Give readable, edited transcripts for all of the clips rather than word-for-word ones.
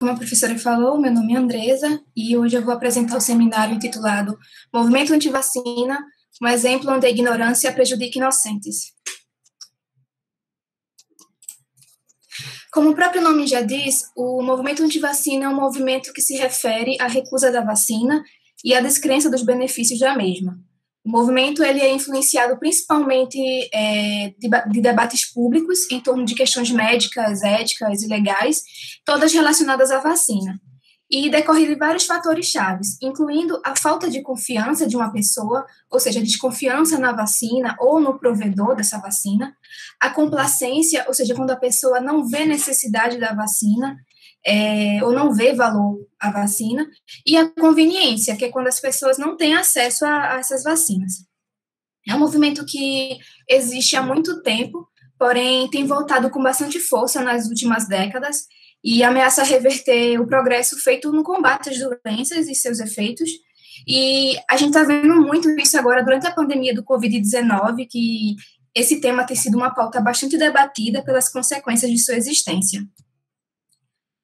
Como a professora falou, meu nome é Andresa e hoje eu vou apresentar o seminário intitulado Movimento Antivacina, um exemplo onde a ignorância prejudica inocentes. Como o próprio nome já diz, o movimento antivacina é um movimento que se refere à recusa da vacina e à descrença dos benefícios da mesma. O movimento ele é influenciado principalmente de debates públicos em torno de questões médicas, éticas e legais, todas relacionadas à vacina. E decorre de vários fatores chaves, incluindo a falta de confiança de uma pessoa, ou seja, desconfiança na vacina ou no provedor dessa vacina, a complacência, ou seja, quando a pessoa não vê necessidade da vacina, ou não vê valor à vacina, e a conveniência, que é quando as pessoas não têm acesso a essas vacinas. É um movimento que existe há muito tempo, porém tem voltado com bastante força nas últimas décadas e ameaça reverter o progresso feito no combate às doenças e seus efeitos. E a gente está vendo muito isso agora durante a pandemia do Covid-19, que esse tema tem sido uma pauta bastante debatida pelas consequências de sua existência.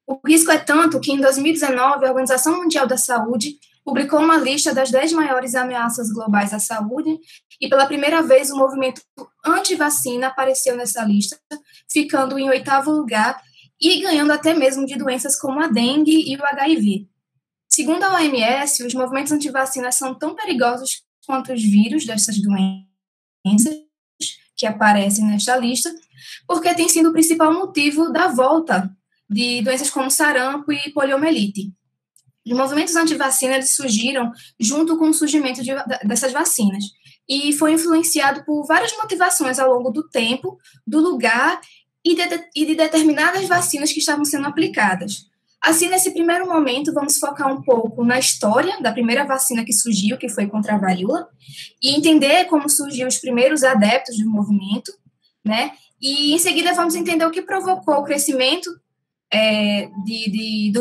O risco é tanto que, em 2019, a Organização Mundial da Saúde publicou uma lista das 10 maiores ameaças globais à saúde e, pela primeira vez, o movimento anti-vacina apareceu nessa lista, ficando em 8º lugar e ganhando até mesmo de doenças como a dengue e o HIV. Segundo a OMS, os movimentos anti-vacina são tão perigosos quanto os vírus dessas doenças que aparecem nesta lista, porque tem sido o principal motivo da volta de doenças como sarampo e poliomielite. Os movimentos anti-vacina surgiram junto com o surgimento dessas vacinas e foi influenciado por várias motivações ao longo do tempo, do lugar e de determinadas vacinas que estavam sendo aplicadas. Assim, nesse primeiro momento, vamos focar um pouco na história da primeira vacina que surgiu, que foi contra a varíola, e entender como surgiu os primeiros adeptos do movimento, né? E, em seguida, vamos entender o que provocou o crescimento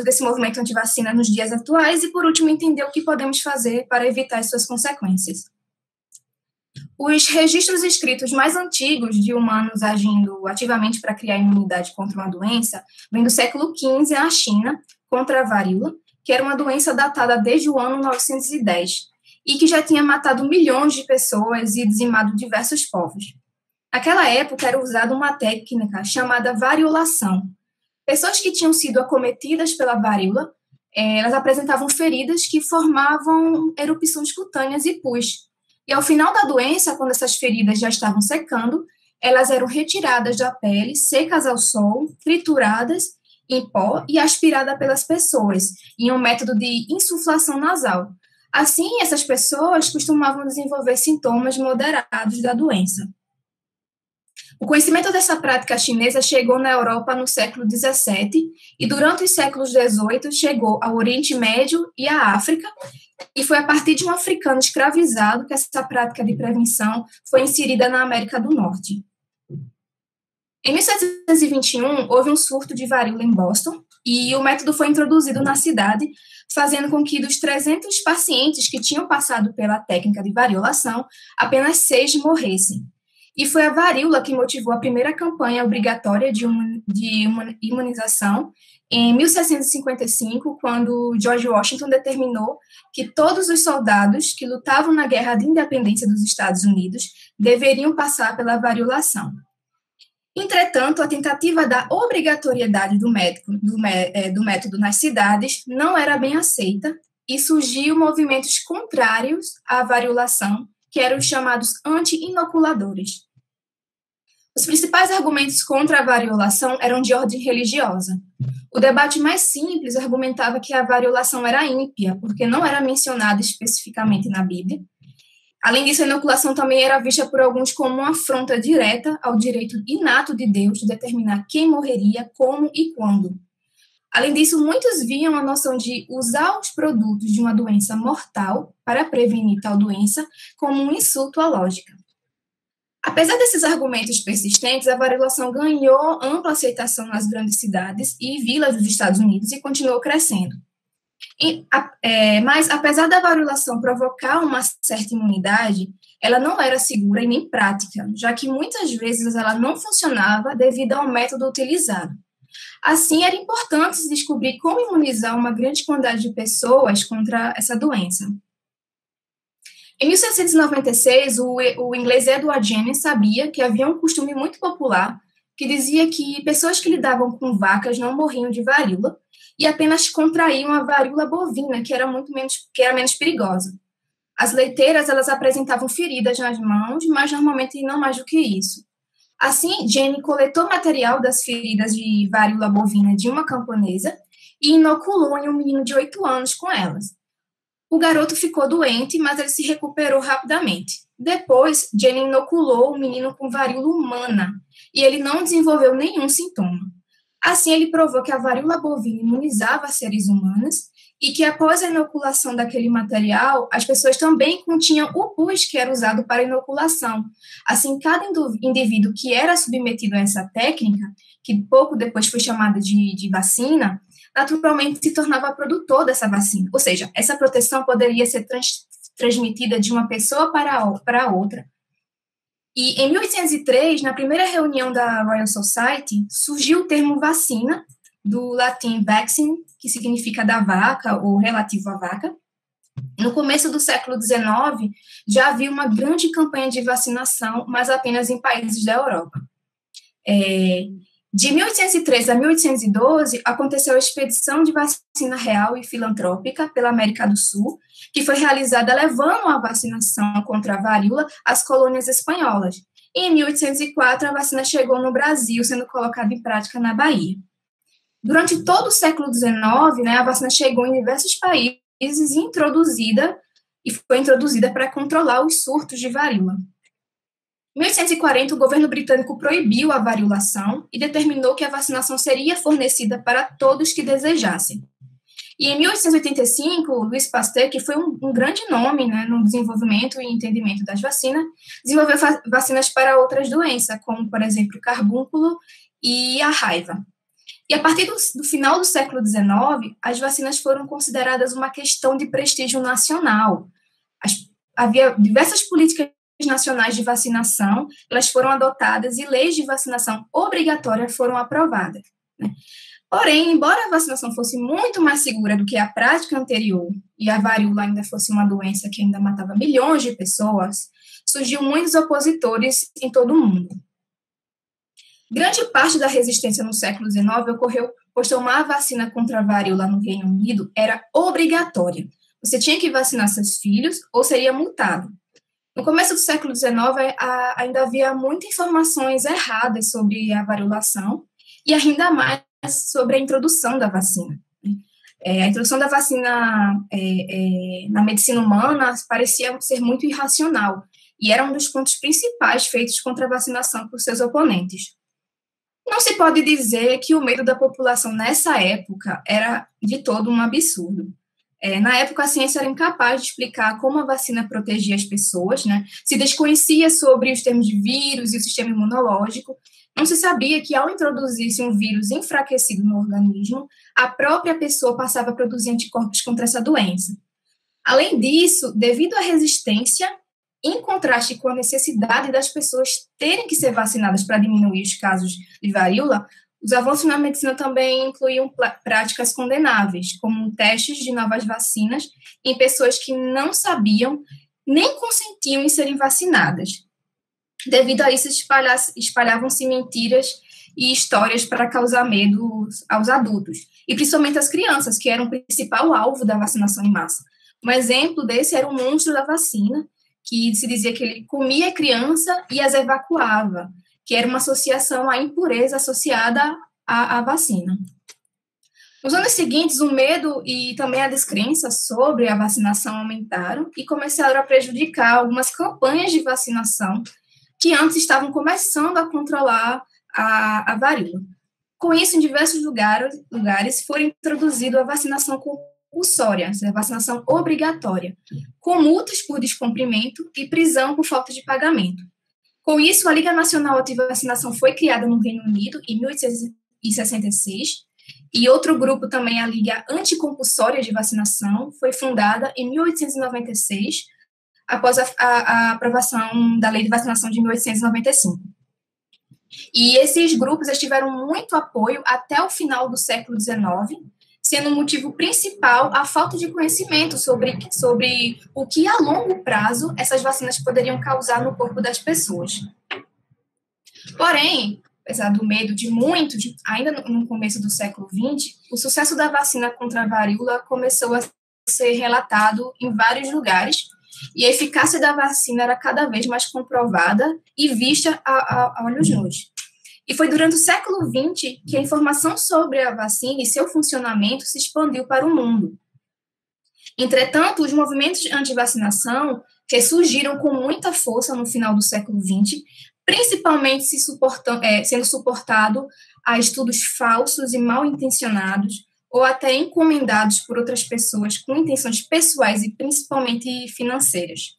desse movimento antivacina nos dias atuais e, por último, entender o que podemos fazer para evitar as suas consequências. Os registros escritos mais antigos de humanos agindo ativamente para criar imunidade contra uma doença vêm do século XV na China, contra a varíola, que era uma doença datada desde o ano 910 e que já tinha matado milhões de pessoas e dizimado diversos povos. Naquela época era usada uma técnica chamada variolação. Pessoas que tinham sido acometidas pela varíola, elas apresentavam feridas que formavam erupções cutâneas e pus. E ao final da doença, quando essas feridas já estavam secando, elas eram retiradas da pele, secas ao sol, trituradas em pó e aspiradas pelas pessoas, em um método de insuflação nasal. Assim, essas pessoas costumavam desenvolver sintomas moderados da doença. O conhecimento dessa prática chinesa chegou na Europa no século XVII e, durante os séculos XVIII, chegou ao Oriente Médio e à África, e foi a partir de um africano escravizado que essa prática de prevenção foi inserida na América do Norte. Em 1721, houve um surto de varíola em Boston, e o método foi introduzido na cidade, fazendo com que dos 300 pacientes que tinham passado pela técnica de variolação, apenas 6 morressem. E foi a varíola que motivou a primeira campanha obrigatória de imunização em 1755, quando George Washington determinou que todos os soldados que lutavam na Guerra de Independência dos Estados Unidos deveriam passar pela variolação. Entretanto, a tentativa da obrigatoriedade do método nas cidades não era bem aceita e surgiu movimentos contrários à variolação, que eram os chamados anti-inoculadores. Os principais argumentos contra a variolação eram de ordem religiosa. O debate mais simples argumentava que a variolação era ímpia, porque não era mencionada especificamente na Bíblia. Além disso, a inoculação também era vista por alguns como uma afronta direta ao direito inato de Deus de determinar quem morreria, como e quando. Além disso, muitos viam a noção de usar os produtos de uma doença mortal para prevenir tal doença como um insulto à lógica. Apesar desses argumentos persistentes, a variolação ganhou ampla aceitação nas grandes cidades e vilas dos Estados Unidos e continuou crescendo. Mas, apesar da variolação provocar uma certa imunidade, ela não era segura e nem prática, já que muitas vezes ela não funcionava devido ao método utilizado. Assim, era importante se descobrir como imunizar uma grande quantidade de pessoas contra essa doença. Em 1796, o inglês Edward Jenner sabia que havia um costume muito popular que dizia que pessoas que lidavam com vacas não morriam de varíola e apenas contraíam a varíola bovina, que era menos perigosa. As leiteiras, elas apresentavam feridas nas mãos, mas normalmente não mais do que isso. Assim, Jenny coletou material das feridas de varíola bovina de uma camponesa e inoculou em um menino de 8 anos com elas. O garoto ficou doente, mas ele se recuperou rapidamente. Depois, Jenny inoculou o menino com varíola humana e ele não desenvolveu nenhum sintoma. Assim, ele provou que a varíola bovina imunizava seres humanos e que após a inoculação daquele material, as pessoas também continham o pus que era usado para a inoculação. Assim, cada indivíduo que era submetido a essa técnica, que pouco depois foi chamada de vacina, naturalmente se tornava produtor dessa vacina. Ou seja, essa proteção poderia ser transmitida de uma pessoa para outra. E em 1803, na primeira reunião da Royal Society, surgiu o termo vacina, do latim vaccine, que significa da vaca ou relativo à vaca. No começo do século XIX, já havia uma grande campanha de vacinação, mas apenas em países da Europa. De 1813 a 1812, aconteceu a expedição de vacina real e filantrópica pela América do Sul, que foi realizada levando a vacinação contra a varíola às colônias espanholas. E em 1804, a vacina chegou no Brasil, sendo colocada em prática na Bahia. Durante todo o século XIX, a vacina chegou em diversos países e foi introduzida para controlar os surtos de varíola. Em 1840, o governo britânico proibiu a variolação e determinou que a vacinação seria fornecida para todos que desejassem. E em 1885, Louis Pasteur, que foi um grande nome no desenvolvimento e entendimento das vacinas, desenvolveu vacinas para outras doenças, como, por exemplo, o carbúnculo e a raiva. E a partir do final do século XIX, as vacinas foram consideradas uma questão de prestígio nacional. Havia diversas políticas nacionais de vacinação, elas foram adotadas e leis de vacinação obrigatória foram aprovadas. Porém, embora a vacinação fosse muito mais segura do que a prática anterior e a varíola ainda fosse uma doença que ainda matava milhões de pessoas, surgiu muitos opositores em todo o mundo. Grande parte da resistência no século XIX ocorreu pois tomar a vacina contra a varíola no Reino Unido era obrigatória. Você tinha que vacinar seus filhos ou seria multado. No começo do século XIX, ainda havia muitas informações erradas sobre a variolação e ainda mais sobre a introdução da vacina. A introdução da vacina na medicina humana parecia ser muito irracional e era um dos pontos principais feitos contra a vacinação por seus oponentes. Não se pode dizer que o medo da população nessa época era de todo um absurdo. Na época, a ciência era incapaz de explicar como a vacina protegia as pessoas, se desconhecia sobre os termos de vírus e o sistema imunológico, não se sabia que, ao introduzir-se um vírus enfraquecido no organismo, a própria pessoa passava a produzir anticorpos contra essa doença. Além disso, devido à resistência, em contraste com a necessidade das pessoas terem que ser vacinadas para diminuir os casos de varíola, os avanços na medicina também incluíam práticas condenáveis, como testes de novas vacinas em pessoas que não sabiam nem consentiam em serem vacinadas. Devido a isso, espalhavam-se mentiras e histórias para causar medo aos adultos, e principalmente às crianças, que eram o principal alvo da vacinação em massa. Um exemplo desse era o monstro da vacina, que se dizia que ele comia a criança e as evacuava, que era uma associação à impureza associada à vacina. Nos anos seguintes, o medo e também a descrença sobre a vacinação aumentaram e começaram a prejudicar algumas campanhas de vacinação que antes estavam começando a controlar a varíola. Com isso, em diversos lugares foi introduzida a vacinação compulsória, a vacinação obrigatória, com multas por descumprimento e prisão por falta de pagamento. Com isso, a Liga Nacional Anti-Vacinação foi criada no Reino Unido em 1866, e outro grupo também, a Liga Anticompulsória de Vacinação, foi fundada em 1896, após a aprovação da Lei de Vacinação de 1895. E esses grupos tiveram muito apoio até o final do século XIX, sendo o motivo principal a falta de conhecimento sobre o que, a longo prazo, essas vacinas poderiam causar no corpo das pessoas. Porém, apesar do medo de muitos, ainda no começo do século XX, o sucesso da vacina contra a varíola começou a ser relatado em vários lugares, e a eficácia da vacina era cada vez mais comprovada e vista a olhos nus. E foi durante o século XX que a informação sobre a vacina e seu funcionamento se expandiu para o mundo. Entretanto, os movimentos de antivacinação ressurgiram com muita força no final do século XX, principalmente sendo suportado a estudos falsos e mal intencionados, ou até encomendados por outras pessoas com intenções pessoais e principalmente financeiras.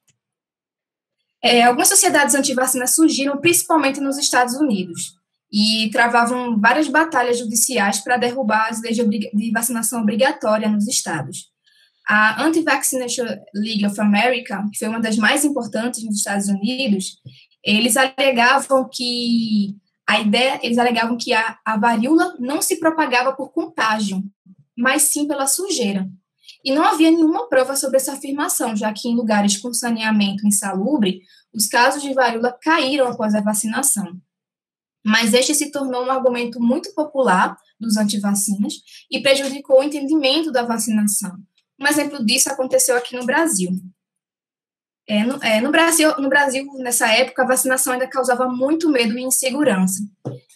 Algumas sociedades antivacinas surgiram principalmente nos Estados Unidos e travavam várias batalhas judiciais para derrubar as leis de vacinação obrigatória nos estados. A Anti-Vaccination League of America, que foi uma das mais importantes nos Estados Unidos, eles alegavam que a varíola não se propagava por contágio, mas sim pela sujeira. E não havia nenhuma prova sobre essa afirmação, já que em lugares com saneamento insalubre, os casos de varíola caíram após a vacinação. Mas este se tornou um argumento muito popular dos antivacinas e prejudicou o entendimento da vacinação. Um exemplo disso aconteceu aqui no Brasil. No Brasil, nessa época, a vacinação ainda causava muito medo e insegurança.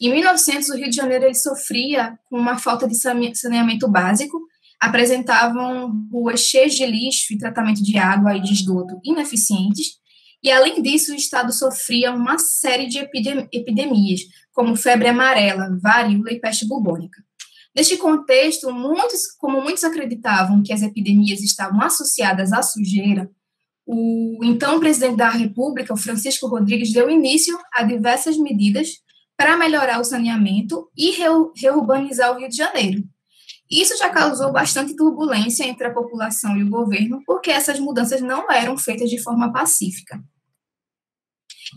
Em 1900, o Rio de Janeiro ele sofria com uma falta de saneamento básico, apresentavam ruas cheias de lixo e tratamento de água e de esgoto ineficientes, e, além disso, o estado sofria uma série de epidemias, como febre amarela, varíola e peste bubônica. Neste contexto, como muitos acreditavam que as epidemias estavam associadas à sujeira, o então presidente da República, o Francisco Rodrigues, deu início a diversas medidas para melhorar o saneamento e reurbanizar o Rio de Janeiro. Isso já causou bastante turbulência entre a população e o governo, porque essas mudanças não eram feitas de forma pacífica.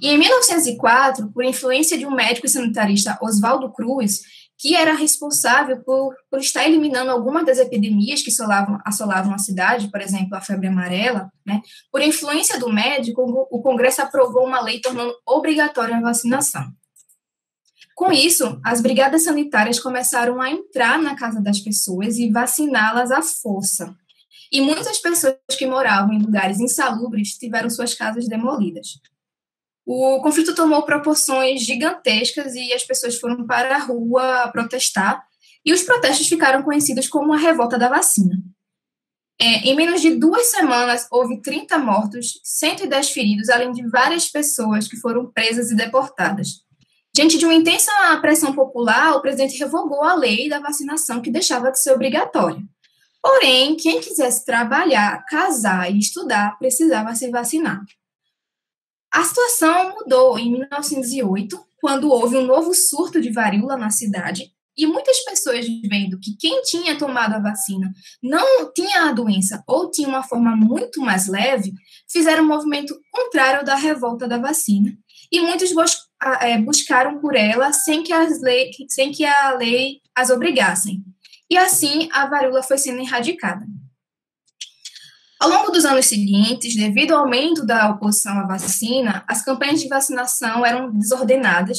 E em 1904, por influência de um médico e sanitarista, Oswaldo Cruz, que era responsável por estar eliminando algumas das epidemias que assolavam a cidade, por exemplo, a febre amarela, né? Por influência do médico, o Congresso aprovou uma lei tornando obrigatória a vacinação. Com isso, as brigadas sanitárias começaram a entrar na casa das pessoas e vaciná-las à força. E muitas pessoas que moravam em lugares insalubres tiveram suas casas demolidas. O conflito tomou proporções gigantescas e as pessoas foram para a rua protestar, e os protestos ficaram conhecidos como a Revolta da Vacina. Em menos de 2 semanas, houve 30 mortos, 110 feridos, além de várias pessoas que foram presas e deportadas. Diante de uma intensa pressão popular, o presidente revogou a lei da vacinação, que deixava de ser obrigatória. Porém, quem quisesse trabalhar, casar e estudar precisava se vacinar. A situação mudou em 1908, quando houve um novo surto de varíola na cidade, e muitas pessoas, vendo que quem tinha tomado a vacina não tinha a doença ou tinha uma forma muito mais leve, fizeram um movimento contrário da revolta da vacina, e muitos buscaram por ela sem que a lei as obrigassem. E assim a varíola foi sendo erradicada. Ao longo dos anos seguintes, devido ao aumento da oposição à vacina, as campanhas de vacinação eram desordenadas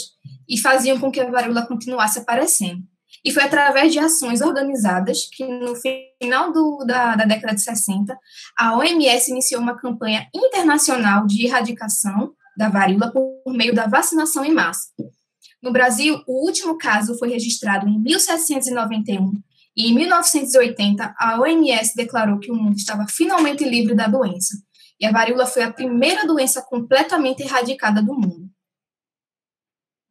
e faziam com que a varíola continuasse aparecendo. E foi através de ações organizadas que, no final da década de 60, a OMS iniciou uma campanha internacional de erradicação da varíola por meio da vacinação em massa. No Brasil, o último caso foi registrado em 1791, e em 1980, a OMS declarou que o mundo estava finalmente livre da doença, e a varíola foi a primeira doença completamente erradicada do mundo.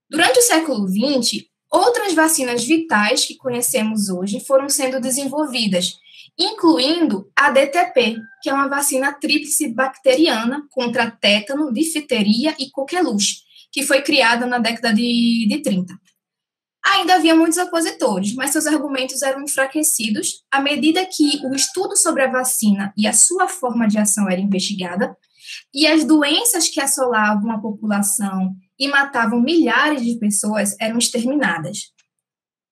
Durante o século XX, outras vacinas vitais que conhecemos hoje foram sendo desenvolvidas, incluindo a DTP, que é uma vacina tríplice bacteriana contra tétano, difteria e coqueluche, que foi criada na década de 30. Ainda havia muitos opositores, mas seus argumentos eram enfraquecidos à medida que o estudo sobre a vacina e a sua forma de ação era investigada, e as doenças que assolavam a população e matavam milhares de pessoas eram exterminadas.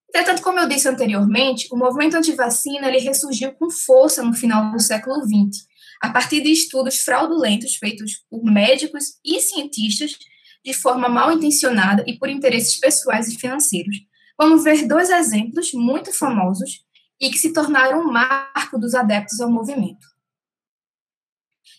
Entretanto, como eu disse anteriormente, o movimento antivacina ele ressurgiu com força no final do século XX, a partir de estudos fraudulentos feitos por médicos e cientistas de forma mal intencionada e por interesses pessoais e financeiros. Vamos ver dois exemplos muito famosos e que se tornaram um marco dos adeptos ao movimento.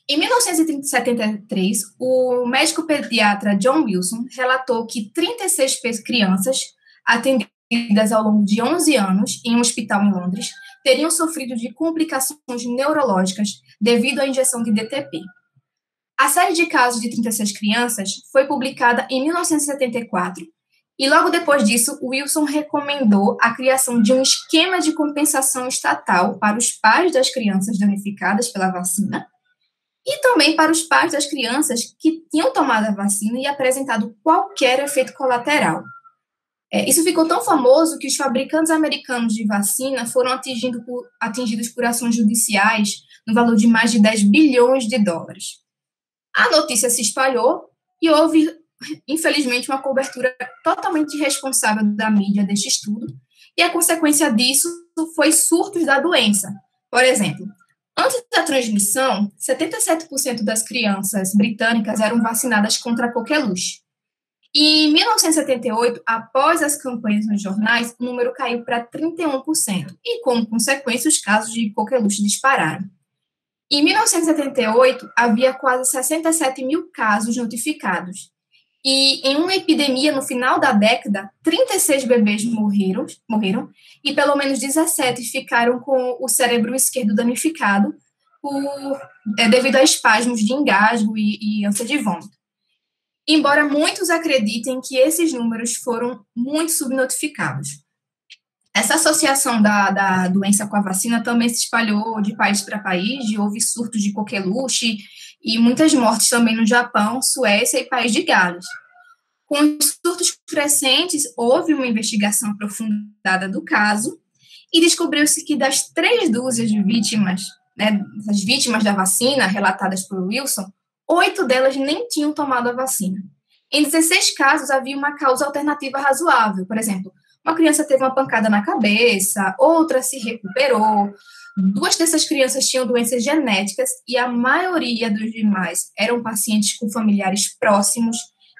Em 1973, o médico pediatra John Wilson relatou que 36 crianças atendidas ao longo de 11 anos em um hospital em Londres teriam sofrido de complicações neurológicas devido à injeção de DTP. A série de casos de 36 crianças foi publicada em 1974 e logo depois disso, Wilson recomendou a criação de um esquema de compensação estatal para os pais das crianças danificadas pela vacina e também para os pais das crianças que tinham tomado a vacina e apresentado qualquer efeito colateral. Isso ficou tão famoso que os fabricantes americanos de vacina foram atingidos por ações judiciais no valor de mais de 10 bilhões de dólares. A notícia se espalhou e houve, infelizmente, uma cobertura totalmente irresponsável da mídia deste estudo, e a consequência disso foi surtos da doença. Por exemplo, antes da transmissão, 77% das crianças britânicas eram vacinadas contra a coqueluche. E em 1978, após as campanhas nos jornais, o número caiu para 31%, e, como consequência, os casos de coqueluche dispararam. Em 1978, havia quase 67 mil casos notificados. E em uma epidemia no final da década, 36 bebês morreram e pelo menos 17 ficaram com o cérebro esquerdo danificado devido a espasmos de engasgo e ânsia de vômito. Embora muitos acreditem que esses números foram muito subnotificados. Essa associação da doença com a vacina também se espalhou de país para país, e houve surtos de coqueluche e muitas mortes também no Japão, Suécia e País de Gales. Com os surtos crescentes, houve uma investigação aprofundada do caso e descobriu-se que das 3 dúzias de vítimas, das vítimas da vacina relatadas por Wilson, 8 delas nem tinham tomado a vacina. Em 16 casos, havia uma causa alternativa razoável. Por exemplo, uma criança teve uma pancada na cabeça, outra se recuperou. 2 dessas crianças tinham doenças genéticas e a maioria dos demais eram pacientes com familiares próximos,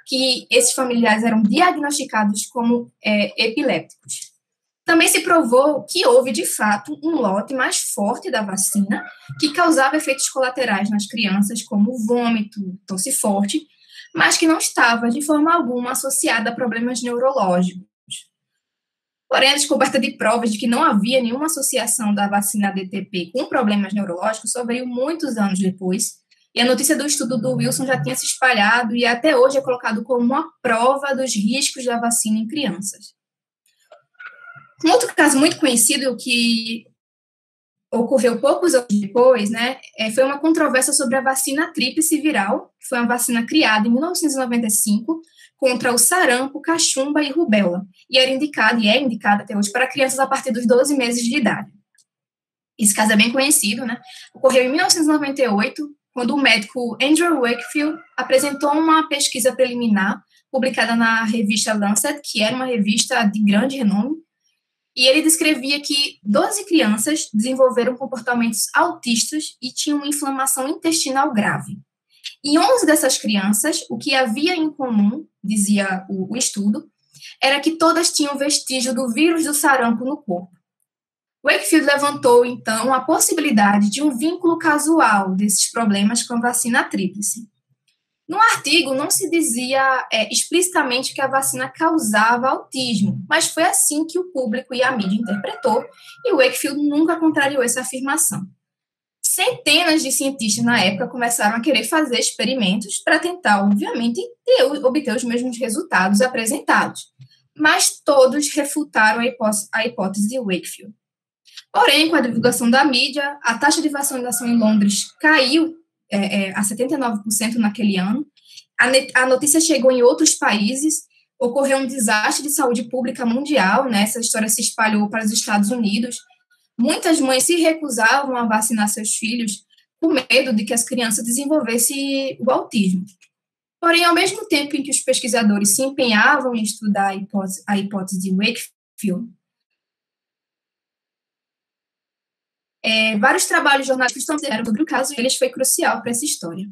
que esses familiares eram diagnosticados como epilépticos. Também se provou que houve, de fato, um lote mais forte da vacina que causava efeitos colaterais nas crianças, como vômito, tosse forte, mas que não estava, de forma alguma, associada a problemas neurológicos. Porém, a descoberta de provas de que não havia nenhuma associação da vacina DTP com problemas neurológicos só veio muitos anos depois, e a notícia do estudo do Wilson já tinha se espalhado e até hoje é colocado como uma prova dos riscos da vacina em crianças. Um outro caso muito conhecido que ocorreu poucos anos depois, foi uma controvérsia sobre a vacina tríplice viral, que foi uma vacina criada em 1995 contra o sarampo, cachumba e rubéola, e era indicada, e é indicada até hoje, para crianças a partir dos 12 meses de idade. Esse caso é bem conhecido, Ocorreu em 1998, quando o médico Andrew Wakefield apresentou uma pesquisa preliminar publicada na revista Lancet, que era uma revista de grande renome, e ele descrevia que 12 crianças desenvolveram comportamentos autistas e tinham uma inflamação intestinal grave. Em 11 dessas crianças, o que havia em comum, dizia o estudo, era que todas tinham vestígio do vírus do sarampo no corpo. Wakefield levantou, então, a possibilidade de um vínculo casual desses problemas com a vacina tríplice. No artigo, não se dizia explicitamente que a vacina causava autismo, mas foi assim que o público e a mídia interpretou, e Wakefield nunca contrariou essa afirmação. Centenas de cientistas na época começaram a querer fazer experimentos para tentar, obviamente, obter os mesmos resultados apresentados, mas todos refutaram a hipótese de Wakefield. Porém, com a divulgação da mídia, a taxa de vacinação em Londres caiu a 79% naquele ano. A notícia chegou em outros países, ocorreu um desastre de saúde pública mundial, essa história se espalhou para os Estados Unidos. Muitas mães se recusavam a vacinar seus filhos por medo de que as crianças desenvolvessem o autismo. Porém, ao mesmo tempo em que os pesquisadores se empenhavam em estudar a hipótese de Wakefield, vários trabalhos jornalísticos fizeram sobre o caso e eles foi crucial para essa história.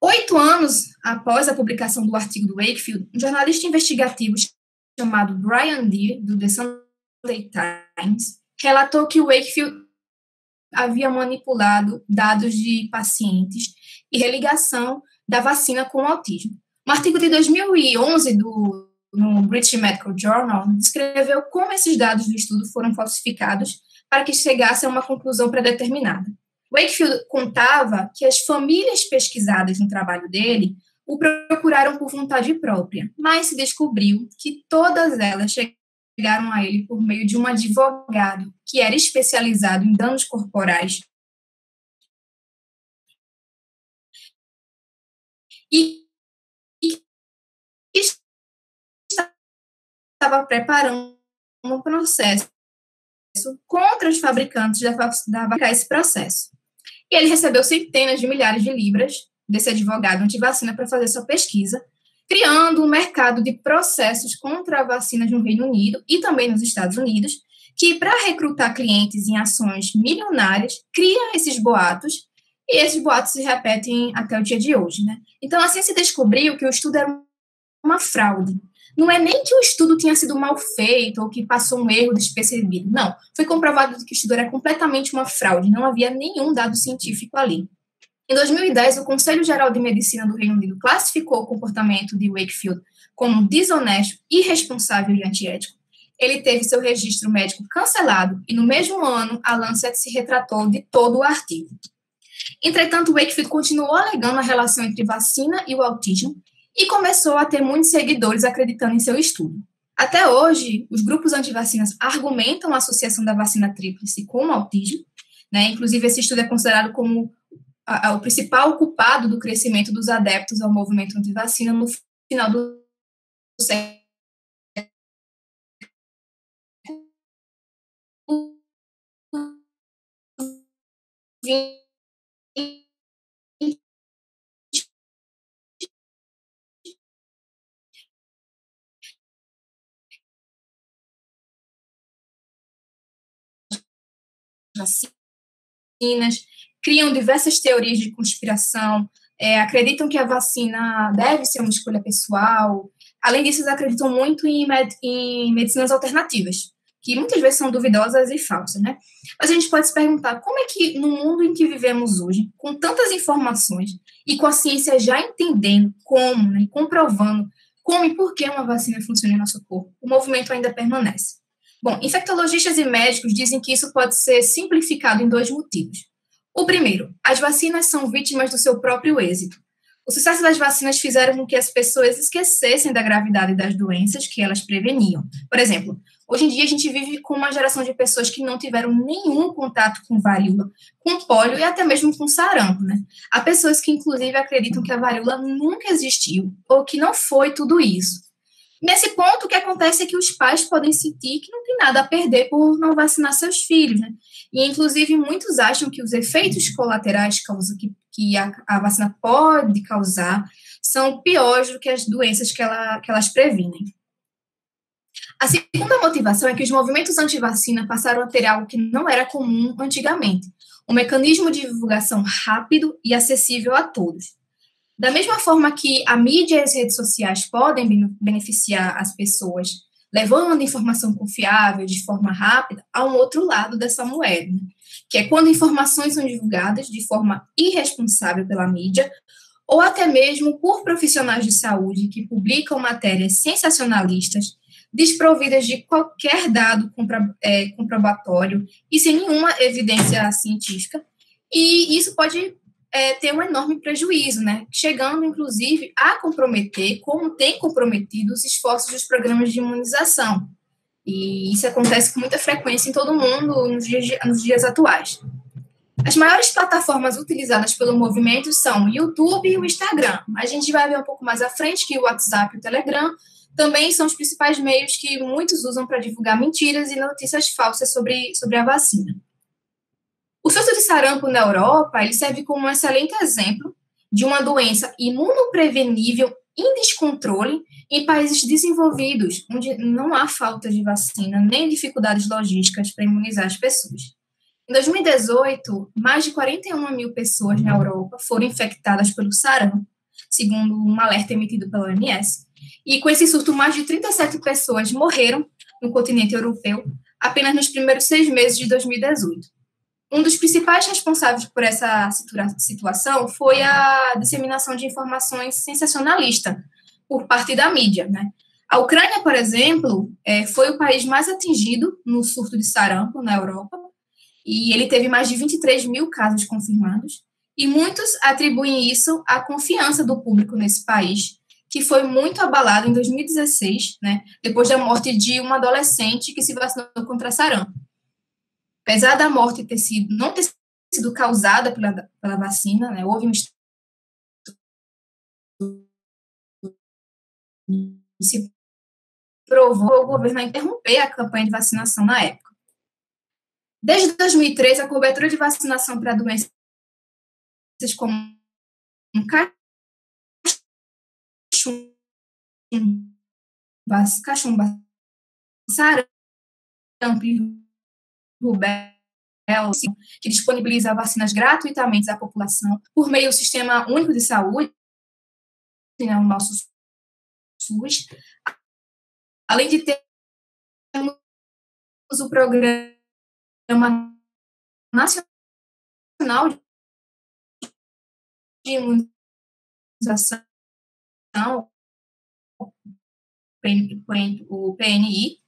8 anos após a publicação do artigo do Wakefield, um jornalista investigativo chamado Brian Deere, do The Sunday Times, relatou que o Wakefield havia manipulado dados de pacientes e religação da vacina com o autismo. Um artigo de 2011 no British Medical Journal descreveu como esses dados do estudo foram falsificados para que chegasse a uma conclusão predeterminada. Wakefield contava que as famílias pesquisadas no trabalho dele o procuraram por vontade própria, mas se descobriu que todas elas chegaram a ele por meio de um advogado que era especializado em danos corporais e estava preparando um processo contra os fabricantes da vacina, esse processo. E ele recebeu centenas de milhares de libras desse advogado antivacina para fazer sua pesquisa, criando um mercado de processos contra a vacina no Reino Unido e também nos Estados Unidos, que, para recrutar clientes em ações milionárias, criam esses boatos, e esses boatos se repetem até o dia de hoje, né? Então, assim se descobriu que o estudo era uma fraude. Não é nem que o estudo tinha sido mal feito ou que passou um erro despercebido. Não, foi comprovado que o estudo era completamente uma fraude, não havia nenhum dado científico ali. Em 2010, o Conselho Geral de Medicina do Reino Unido classificou o comportamento de Wakefield como desonesto, irresponsável e antiético. Ele teve seu registro médico cancelado e, no mesmo ano, a Lancet se retratou de todo o artigo. Entretanto, Wakefield continuou alegando a relação entre vacina e o autismo e começou a ter muitos seguidores acreditando em seu estudo. Até hoje, os grupos antivacinas argumentam a associação da vacina tríplice com o autismo, né? Inclusive, esse estudo é considerado como o principal culpado do crescimento dos adeptos ao movimento antivacina no final do século vacinas, criam diversas teorias de conspiração, acreditam que a vacina deve ser uma escolha pessoal. Além disso, eles acreditam muito em medicinas alternativas, que muitas vezes são duvidosas e falsas, né? Mas a gente pode se perguntar como é que, no mundo em que vivemos hoje, com tantas informações e com a ciência já entendendo como, né, comprovando como e por que uma vacina funciona em nosso corpo, o movimento ainda permanece. Bom, infectologistas e médicos dizem que isso pode ser simplificado em 2 motivos. O primeiro, as vacinas são vítimas do seu próprio êxito. O sucesso das vacinas fizeram com que as pessoas esquecessem da gravidade das doenças que elas preveniam. Por exemplo, hoje em dia a gente vive com uma geração de pessoas que não tiveram nenhum contato com varíola, com pólio e até mesmo com sarampo, né? Há pessoas que, inclusive, acreditam que a varíola nunca existiu ou que não foi tudo isso. Nesse ponto, o que acontece é que os pais podem sentir que não tem nada a perder por não vacinar seus filhos, né? E, inclusive, muitos acham que os efeitos colaterais que a vacina pode causar são piores do que as doenças que elas previnem. A segunda motivação é que os movimentos anti-vacina passaram a ter algo que não era comum antigamente, um mecanismo de divulgação rápido e acessível a todos. Da mesma forma que a mídia e as redes sociais podem beneficiar as pessoas, levando informação confiável de forma rápida, há um outro lado dessa moeda, né? Que é quando informações são divulgadas de forma irresponsável pela mídia, ou até mesmo por profissionais de saúde que publicam matérias sensacionalistas, desprovidas de qualquer dado comprobatório e sem nenhuma evidência científica, e isso pode ter um enorme prejuízo, né? Chegando, inclusive, a comprometer, como tem comprometido, os esforços dos programas de imunização. E isso acontece com muita frequência em todo o mundo nos dias atuais. As maiores plataformas utilizadas pelo movimento são o YouTube e o Instagram. A gente vai ver um pouco mais à frente que o WhatsApp e o Telegram também são os principais meios que muitos usam para divulgar mentiras e notícias falsas sobre a vacina. O surto de sarampo na Europa ele serve como um excelente exemplo de uma doença imunoprevenível em descontrole em países desenvolvidos, onde não há falta de vacina nem dificuldades logísticas para imunizar as pessoas. Em 2018, mais de 41 mil pessoas na Europa foram infectadas pelo sarampo, segundo um alerta emitido pela OMS, e com esse surto, mais de 37 pessoas morreram no continente europeu apenas nos primeiros 6 meses de 2018. Um dos principais responsáveis por essa situação foi a disseminação de informações sensacionalistas por parte da mídia, né? A Ucrânia, por exemplo, foi o país mais atingido no surto de sarampo na Europa, e ele teve mais de 23 mil casos confirmados, e muitos atribuem isso à confiança do público nesse país, que foi muito abalado em 2016, né, depois da morte de uma adolescente que se vacinou contra sarampo. Apesar da morte não ter sido causada pela vacina, né, houve um se provou o governo a interromper a campanha de vacinação na época. Desde 2013, a cobertura de vacinação para doenças como cachumba, sarampo e rubéola, que disponibiliza vacinas gratuitamente à população por meio do Sistema Único de Saúde, né, o nosso SUS, além de ter o Programa Nacional de Imunização, o PNI.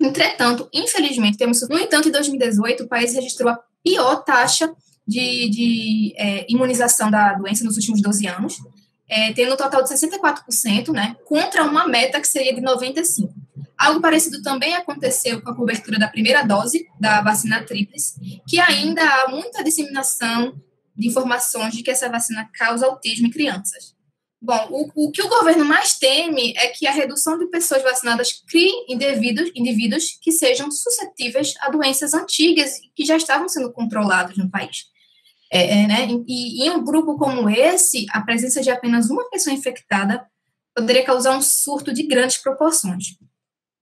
Entretanto, infelizmente, no entanto, em 2018, o país registrou a pior taxa de imunização da doença nos últimos 12 anos, tendo um total de 64%, né, contra uma meta que seria de 95%. Algo parecido também aconteceu com a cobertura da primeira dose da vacina tríplice, que ainda há muita disseminação de informações de que essa vacina causa autismo em crianças. Bom, o que o governo mais teme é que a redução de pessoas vacinadas crie indivíduos que sejam suscetíveis a doenças antigas que já estavam sendo controladas no país. Né? E em um grupo como esse, a presença de apenas uma pessoa infectada poderia causar um surto de grandes proporções.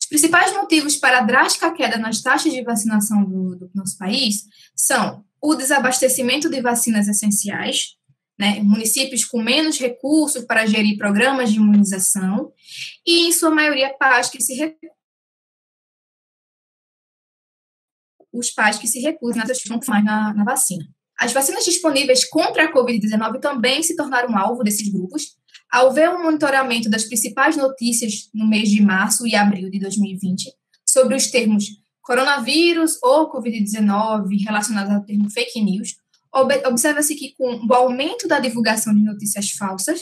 Os principais motivos para a drástica queda nas taxas de vacinação do nosso país são o desabastecimento de vacinas essenciais, né, municípios com menos recursos para gerir programas de imunização, e, em sua maioria, os pais que se recusam na vacina. As vacinas disponíveis contra a Covid-19 também se tornaram alvo desses grupos, ao ver o monitoramento das principais notícias no mês de março e abril de 2020 sobre os termos coronavírus ou Covid-19 relacionados ao termo fake news, observa-se que com o aumento da divulgação de notícias falsas,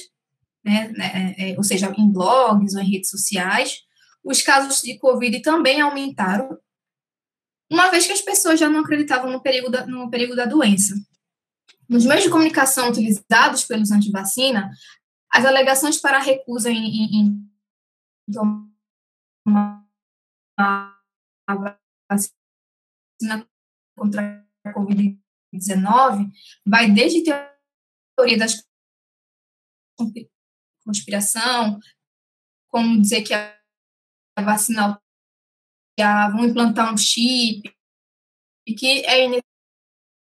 ou seja, em blogs ou em redes sociais, os casos de Covid também aumentaram, uma vez que as pessoas já não acreditavam no perigo da doença. Nos meios de comunicação utilizados pelos antivacina, as alegações para a recusa em tomar a vacina contra a Covid-19 vai desde teoria da conspiração, como dizer que a vacina vão implantar um chip e que é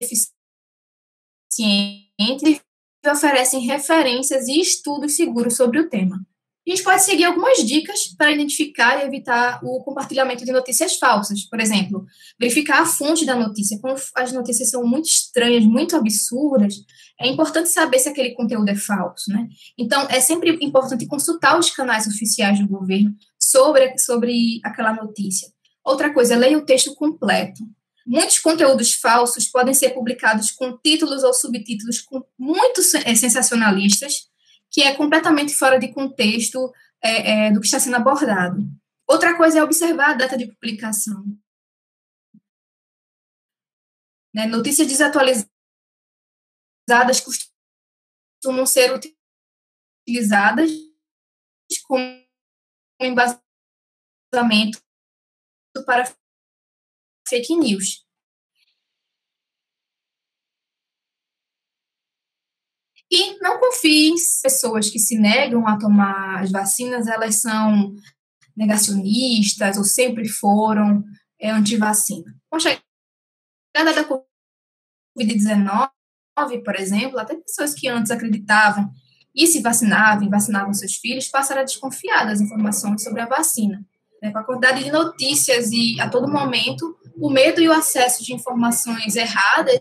ineficiente, e oferecem referências e estudos seguros sobre o tema. A gente pode seguir algumas dicas para identificar e evitar o compartilhamento de notícias falsas. Por exemplo, verificar a fonte da notícia. Quando as notícias são muito estranhas, muito absurdas, é importante saber se aquele conteúdo é falso, né? Então, é sempre importante consultar os canais oficiais do governo sobre aquela notícia. Outra coisa, leia o texto completo. Muitos conteúdos falsos podem ser publicados com títulos ou subtítulos muito sensacionalistas, que é completamente fora de contexto do que está sendo abordado. Outra coisa é observar a data de publicação. Né? Notícias desatualizadas costumam ser utilizadas como embasamento para fake news. E não confie em pessoas que se negam a tomar as vacinas, elas são negacionistas ou sempre foram anti-vacina. Com a chegada da Covid-19, por exemplo, até pessoas que antes acreditavam e se vacinavam e vacinavam seus filhos passaram a desconfiar das informações sobre a vacina. Com a quantidade de notícias e, a todo momento, o medo e o acesso de informações erradas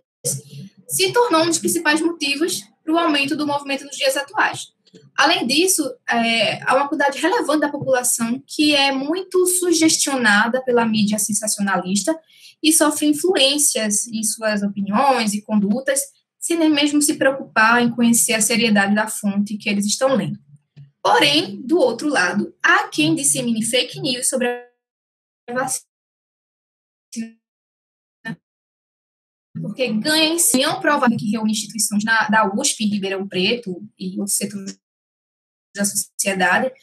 se tornou um dos principais motivos para o aumento do movimento nos dias atuais. Além disso, há uma quantidade relevante da população que é muito sugestionada pela mídia sensacionalista e sofre influências em suas opiniões e condutas, sem nem mesmo se preocupar em conhecer a seriedade da fonte que eles estão lendo. Porém, do outro lado, há quem dissemine fake news sobre a vacina, porque ganha em si, não prova que reúne instituições da USP, Ribeirão Preto e outros setores da sociedade,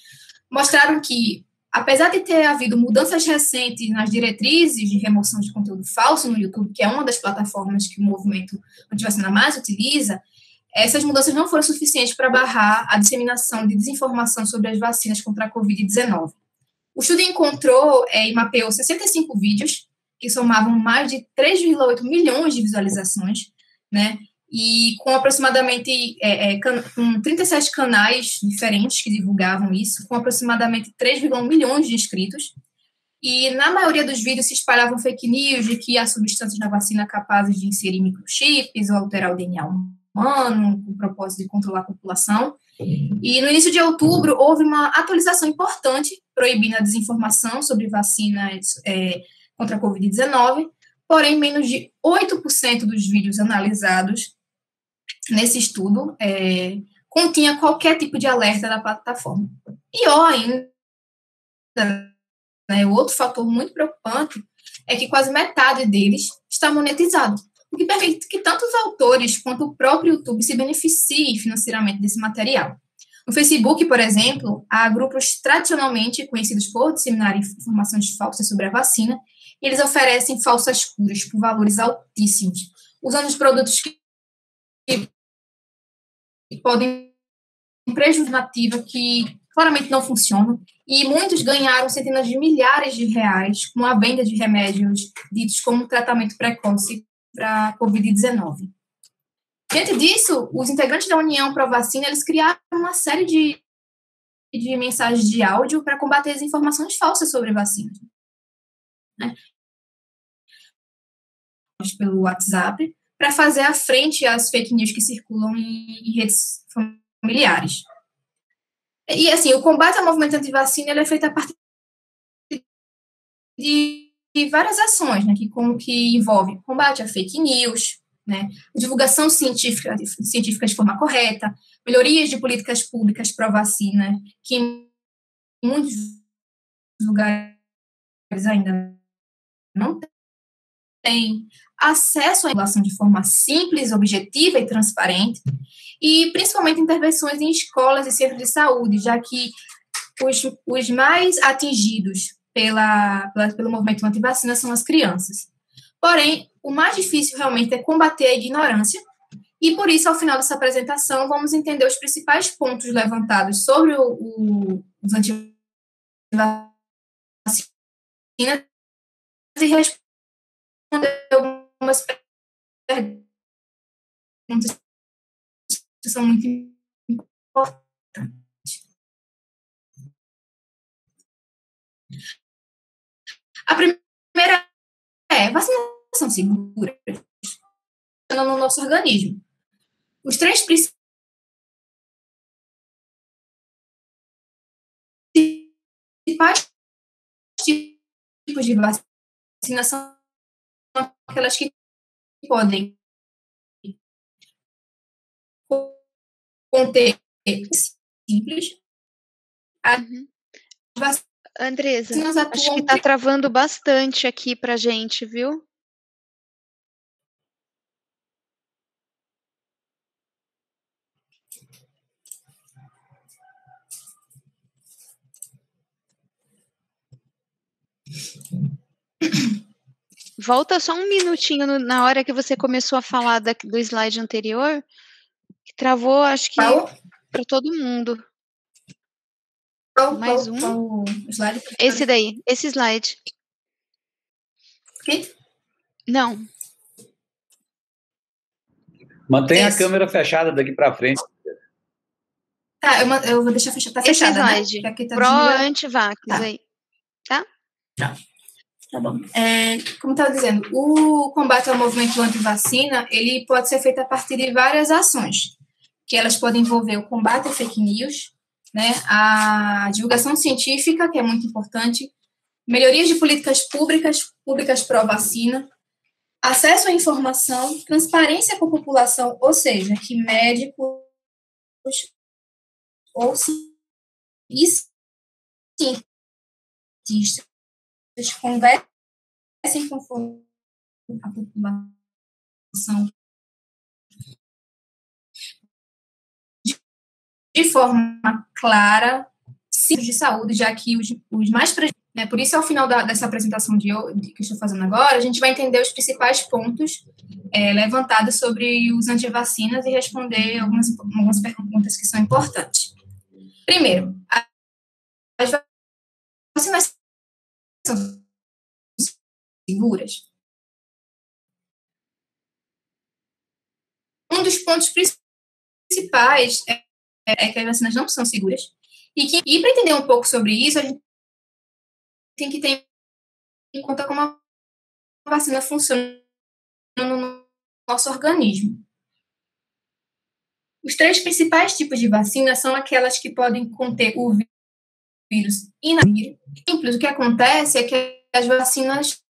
mostraram que, apesar de ter havido mudanças recentes nas diretrizes de remoção de conteúdo falso no YouTube, que é uma das plataformas que o movimento antivacina mais utiliza, essas mudanças não foram suficientes para barrar a disseminação de desinformação sobre as vacinas contra a Covid-19. O estudo encontrou e mapeou 65 vídeos, que somavam mais de 3,8 milhões de visualizações, né? E com aproximadamente com 37 canais diferentes que divulgavam isso, com aproximadamente 3,1 milhões de inscritos. E na maioria dos vídeos se espalhavam fake news de que há substâncias na vacina capazes de inserir microchips ou alterar o DNA humano, com o propósito de controlar a população. E no início de outubro houve uma atualização importante proibindo a desinformação sobre vacinas contra a Covid-19, porém menos de 8% dos vídeos analisados nesse estudo continha qualquer tipo de alerta da plataforma. Pior ainda, o outro fator muito preocupante é que quase metade deles está monetizado, o que permite que tanto os autores quanto o próprio YouTube se beneficiem financeiramente desse material. No Facebook, por exemplo, há grupos tradicionalmente conhecidos por disseminar informações falsas sobre a vacina, e eles oferecem falsas curas por valores altíssimos, usando os produtos que podem prejudicar a nativa que claramente não funcionam, e muitos ganharam centenas de milhares de reais com a venda de remédios ditos como tratamento precoce para a Covid-19. Diante disso, os integrantes da União Pró-Vacina, eles criaram uma série de mensagens de áudio para combater as informações falsas sobre vacinas, né? Pelo WhatsApp, para fazer a frente às fake news que circulam em redes familiares. E, assim, o combate ao movimento anti-vacina ele é feito a partir de várias ações, né, que envolve combate a fake news, né, divulgação científica de forma correta, melhorias de políticas públicas pró-vacina, que em muitos lugares ainda não tem, acesso à população de forma simples, objetiva e transparente, e principalmente intervenções em escolas e centros de saúde, já que os mais atingidos pelo movimento anti-vacina são as crianças. Porém, o mais difícil realmente é combater a ignorância, e por isso, ao final dessa apresentação, vamos entender os principais pontos levantados sobre os anti-vacinas e responder algumas perguntas que são muito importantes. A primeira vacinação segura no nosso organismo. Os três principais tipos de vacina são aquelas que podem conter simples. Andresa, acho que está travando bastante aqui para a gente, viu? Volta só um minutinho na hora que você começou a falar do slide anterior. Que travou, acho que para todo mundo. Mais um. Qual slide? Esse daí, esse slide. Aqui? Não. Mantenha a câmera fechada daqui para frente. Tá, eu vou deixar fechada. Tá fechada, slide, né? Aqui tá Pro anti-vax aí. Tá? Tá bom. Como eu estava dizendo, o combate ao movimento anti-vacina, ele pode ser feito a partir de várias ações, que elas podem envolver o combate a fake news, né, a divulgação científica, que é muito importante, melhorias de políticas públicas pró-vacina, acesso à informação, transparência com a população, ou seja, que médicos ou cientistas conversem com a população de forma clara, simples de saúde, já que os mais prejudicados, né, por isso, ao final dessa apresentação que eu estou fazendo agora, a gente vai entender os principais pontos levantados sobre os antivacinas e responder algumas perguntas que são importantes. Primeiro, as vacinas são seguras? Um dos pontos principais é que as vacinas não são seguras. E para entender um pouco sobre isso, a gente tem que ter em conta como a vacina funciona no nosso organismo. Os 3 principais tipos de vacina são aquelas que podem conter o vírus inatível. Simples, o que acontece é que as vacinas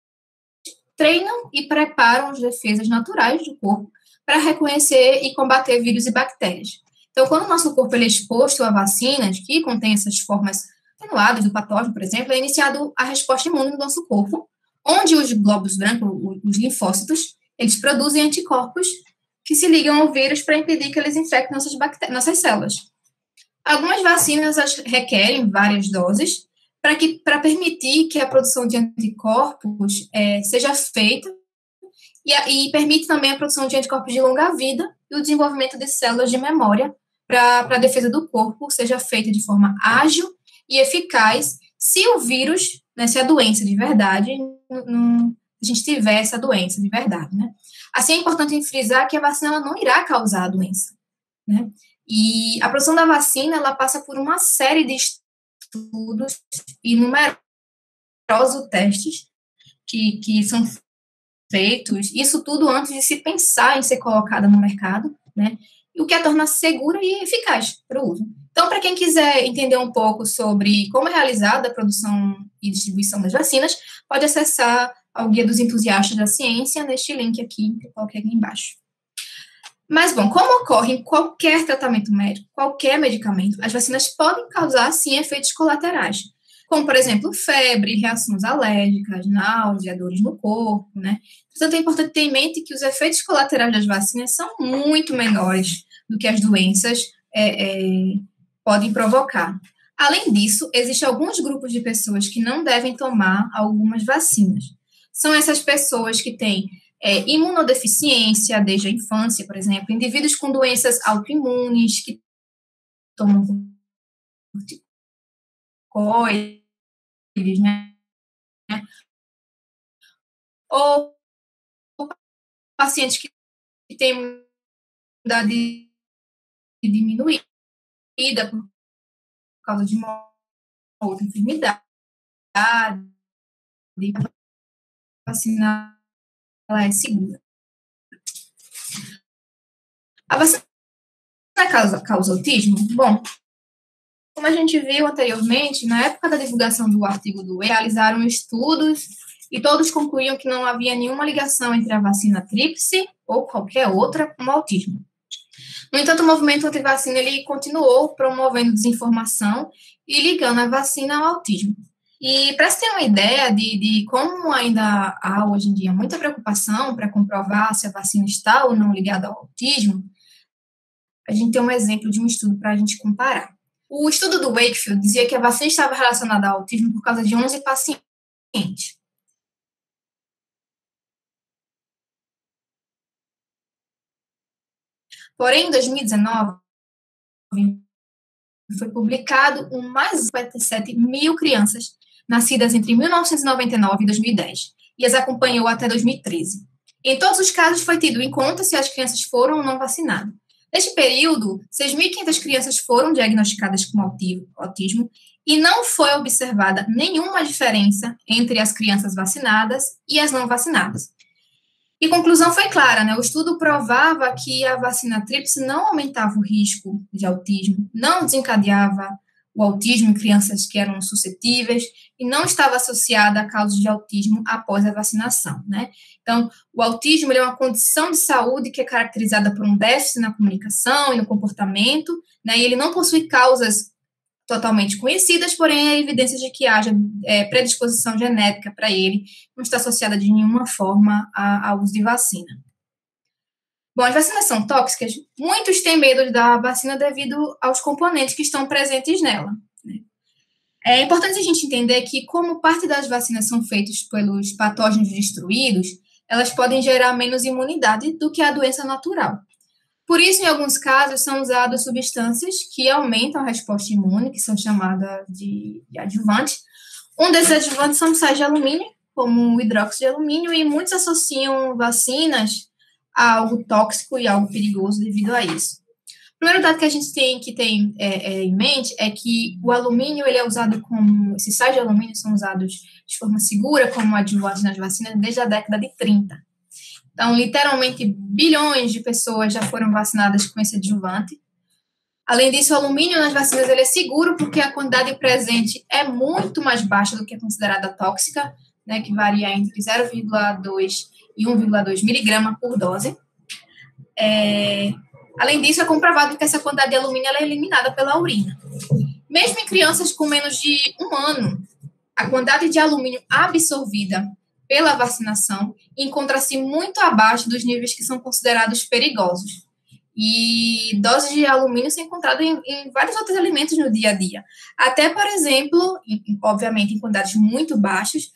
treinam e preparam as defesas naturais do corpo para reconhecer e combater vírus e bactérias. Então, quando o nosso corpo ele é exposto a vacinas que contêm essas formas atenuadas do patógeno, por exemplo, é iniciado a resposta imune do nosso corpo, onde os glóbulos brancos, os linfócitos, eles produzem anticorpos que se ligam ao vírus para impedir que eles infectem nossas células. Algumas vacinas requerem várias doses para permitir que a produção de anticorpos seja feita e permite também a produção de anticorpos de longa vida e o desenvolvimento de células de memória para a defesa do corpo seja feita de forma ágil e eficaz se o vírus, né, se a doença de verdade, a gente tiver essa doença de verdade, né? Assim, é importante frisar que a vacina ela não irá causar a doença, né? E a produção da vacina, ela passa por uma série de estudos e numerosos testes que são feitos, isso tudo antes de se pensar em ser colocada no mercado, né? O que a torna segura e eficaz para o uso. Então, para quem quiser entender um pouco sobre como é realizada a produção e distribuição das vacinas, pode acessar ao Guia dos Entusiastas da Ciência neste link aqui, que eu coloquei aqui embaixo. Mas, bom, como ocorre em qualquer tratamento médico, qualquer medicamento, as vacinas podem causar, sim, efeitos colaterais, como, por exemplo, febre, reações alérgicas, náusea, dores no corpo, né? Portanto, é importante ter em mente que os efeitos colaterais das vacinas são muito menores do que as doenças podem provocar. Além disso, existem alguns grupos de pessoas que não devem tomar algumas vacinas. São essas pessoas que têm imunodeficiência desde a infância, por exemplo, indivíduos com doenças autoimunes, que tomam corticoides, né? Ou pacientes que têm imunidade diminuída por causa de uma outra enfermidade. A vacina ela é segura. A vacina causa autismo? Bom, como a gente viu anteriormente, na época da divulgação do artigo do realizaram estudos e todos concluíam que não havia nenhuma ligação entre a vacina tríplice ou qualquer outra com o autismo. No entanto, o movimento anti-vacina ele continuou promovendo desinformação e ligando a vacina ao autismo. E para se ter uma ideia de como ainda há hoje em dia muita preocupação para comprovar se a vacina está ou não ligada ao autismo, a gente tem um exemplo de um estudo para a gente comparar. O estudo do Wakefield dizia que a vacina estava relacionada ao autismo por causa de 11 pacientes. Porém, em 2019, foi publicado mais de 57 mil crianças nascidas entre 1999 e 2010, e as acompanhou até 2013. Em todos os casos, foi tido em conta se as crianças foram ou não vacinadas. Neste período, 6.500 crianças foram diagnosticadas com autismo e não foi observada nenhuma diferença entre as crianças vacinadas e as não vacinadas. E a conclusão foi clara, né? O estudo provava que a vacina tríplice não aumentava o risco de autismo, não desencadeava o autismo em crianças que eram suscetíveis e não estava associada a causas de autismo após a vacinação, né? Então, o autismo é uma condição de saúde que é caracterizada por um déficit na comunicação e no comportamento, né? E ele não possui causas totalmente conhecidas, porém há evidências de que haja predisposição genética para ele, não está associada de nenhuma forma ao uso de vacina. Bom, as vacinas são tóxicas. Muitos têm medo da vacina devido aos componentes que estão presentes nela. É importante a gente entender que, como parte das vacinas são feitas pelos patógenos destruídos, elas podem gerar menos imunidade do que a doença natural. Por isso, em alguns casos, são usadas substâncias que aumentam a resposta imune, que são chamadas de adjuvantes. Um desses adjuvantes são sais de alumínio, como o hidróxido de alumínio, e muitos associam vacinas a algo tóxico e algo perigoso devido a isso. O primeiro dado que a gente tem que ter em mente é que o alumínio, ele é usado como... Esses sais de alumínio são usados de forma segura como adjuvantes nas vacinas desde a década de 30. Então, literalmente, bilhões de pessoas já foram vacinadas com esse adjuvante. Além disso, o alumínio nas vacinas ele é seguro porque a quantidade presente é muito mais baixa do que é considerada tóxica, né, que varia entre 0,2 e 1,2 miligrama por dose. Além disso, é comprovado que essa quantidade de alumínio ela é eliminada pela urina. Mesmo em crianças com menos de 1 ano, a quantidade de alumínio absorvida pela vacinação encontra-se muito abaixo dos níveis que são considerados perigosos. E doses de alumínio são encontradas em vários outros alimentos no dia a dia. Até, por exemplo, obviamente em quantidades muito baixas,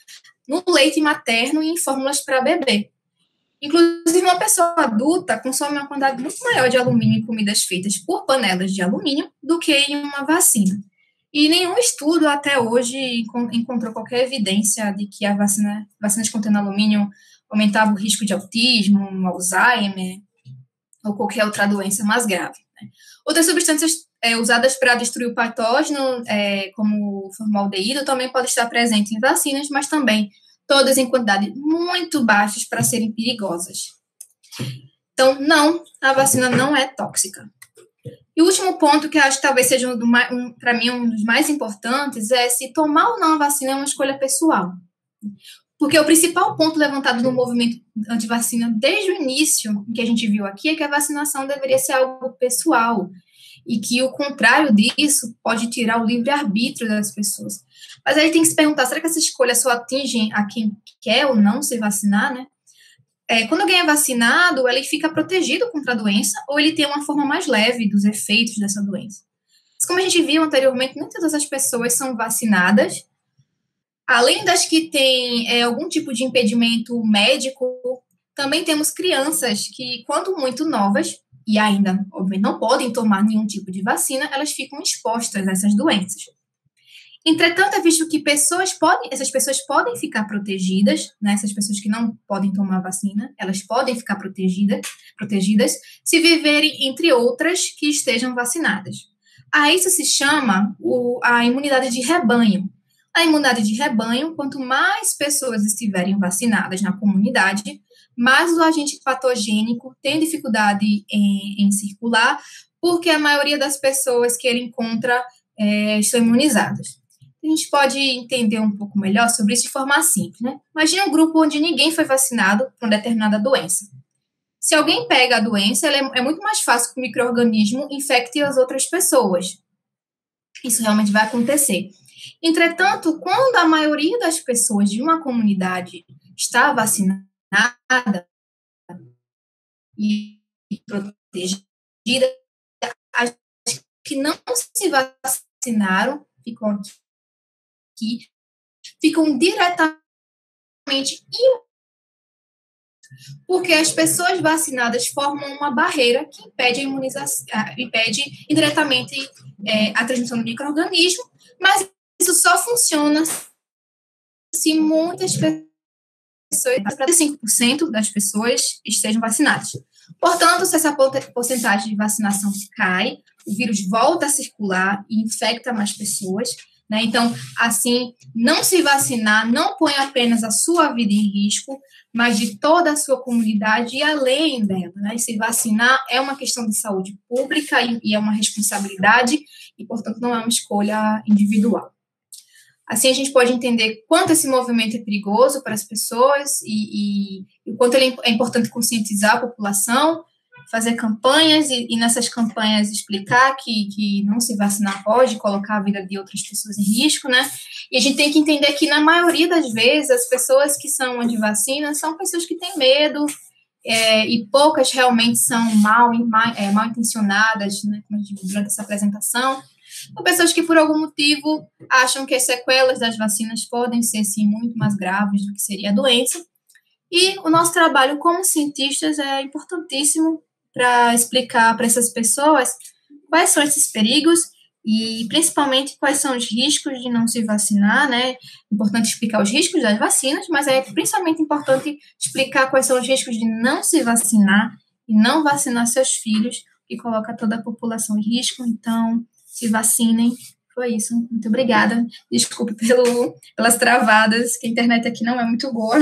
no leite materno e em fórmulas para bebê. Inclusive, uma pessoa adulta consome uma quantidade muito maior de alumínio em comidas feitas por panelas de alumínio do que em uma vacina. E nenhum estudo até hoje encontrou qualquer evidência de que vacinas contendo alumínio aumentavam o risco de autismo, Alzheimer ou qualquer outra doença mais grave. Né? Outras substâncias usadas para destruir o patógeno, como o formaldeído, também podem estar presentes em vacinas, mas também todas em quantidade muito baixas para serem perigosas. Então, não, a vacina não é tóxica. E o último ponto, que eu acho que talvez seja, para mim, um dos mais importantes, é se tomar ou não a vacina é uma escolha pessoal. Porque o principal ponto levantado no movimento anti-vacina desde o início, que a gente viu aqui, é que a vacinação deveria ser algo pessoal e que o contrário disso pode tirar o livre-arbítrio das pessoas. Mas aí tem que se perguntar, será que essa escolha só atinge a quem quer ou não se vacinar, né? Quando alguém é vacinado, ele fica protegido contra a doença ou ele tem uma forma mais leve dos efeitos dessa doença. Mas como a gente viu anteriormente, nem todas as pessoas são vacinadas. Além das que têm algum tipo de impedimento médico, também temos crianças que, quando muito novas, e ainda, obviamente, não podem tomar nenhum tipo de vacina, elas ficam expostas a essas doenças. Entretanto, é visto que essas pessoas podem ficar protegidas, né? Essas pessoas que não podem tomar vacina, elas podem ficar protegidas se viverem entre outras que estejam vacinadas. A isso se chama a imunidade de rebanho. A imunidade de rebanho, quanto mais pessoas estiverem vacinadas na comunidade, mais o agente patogênico tem dificuldade em circular, porque a maioria das pessoas que ele encontra estão imunizadas. A gente pode entender um pouco melhor sobre isso de forma simples, né? Imagina um grupo onde ninguém foi vacinado para uma determinada doença. Se alguém pega a doença, é muito mais fácil que o micro-organismo infecte as outras pessoas. Isso realmente vai acontecer. Entretanto, quando a maioria das pessoas de uma comunidade está vacinada e protegida, as que não se vacinaram ficam diretamente Porque as pessoas vacinadas formam uma barreira que impede a imunização, impede indiretamente a transmissão do micro-organismo, mas isso só funciona se muitas pessoas, 5% das pessoas estejam vacinadas. Portanto, se essa porcentagem de vacinação cai, o vírus volta a circular e infecta mais pessoas, né? Então, assim, não se vacinar não põe apenas a sua vida em risco, mas de toda a sua comunidade e além dela, né? Se vacinar é uma questão de saúde pública e é uma responsabilidade e, portanto, não é uma escolha individual. Assim, a gente pode entender quanto esse movimento é perigoso para as pessoas e o quanto ele é importante conscientizar a população, fazer campanhas e nessas campanhas explicar que não se vacinar pode colocar a vida de outras pessoas em risco, né? E a gente tem que entender que, na maioria das vezes, as pessoas que são anti-vacina são pessoas que têm medo e poucas realmente são mal intencionadas, né, como a gente viu durante essa apresentação, ou pessoas que, por algum motivo, acham que as sequelas das vacinas podem ser, sim, muito mais graves do que seria a doença. E o nosso trabalho como cientistas é importantíssimo para explicar para essas pessoas quais são esses perigos e, principalmente, quais são os riscos de não se vacinar, né? É importante explicar os riscos das vacinas, mas é principalmente importante explicar quais são os riscos de não se vacinar e não vacinar seus filhos, que coloca toda a população em risco. Então, se vacinem. Foi isso. Muito obrigada. Desculpe pelas travadas, que a internet aqui não é muito boa.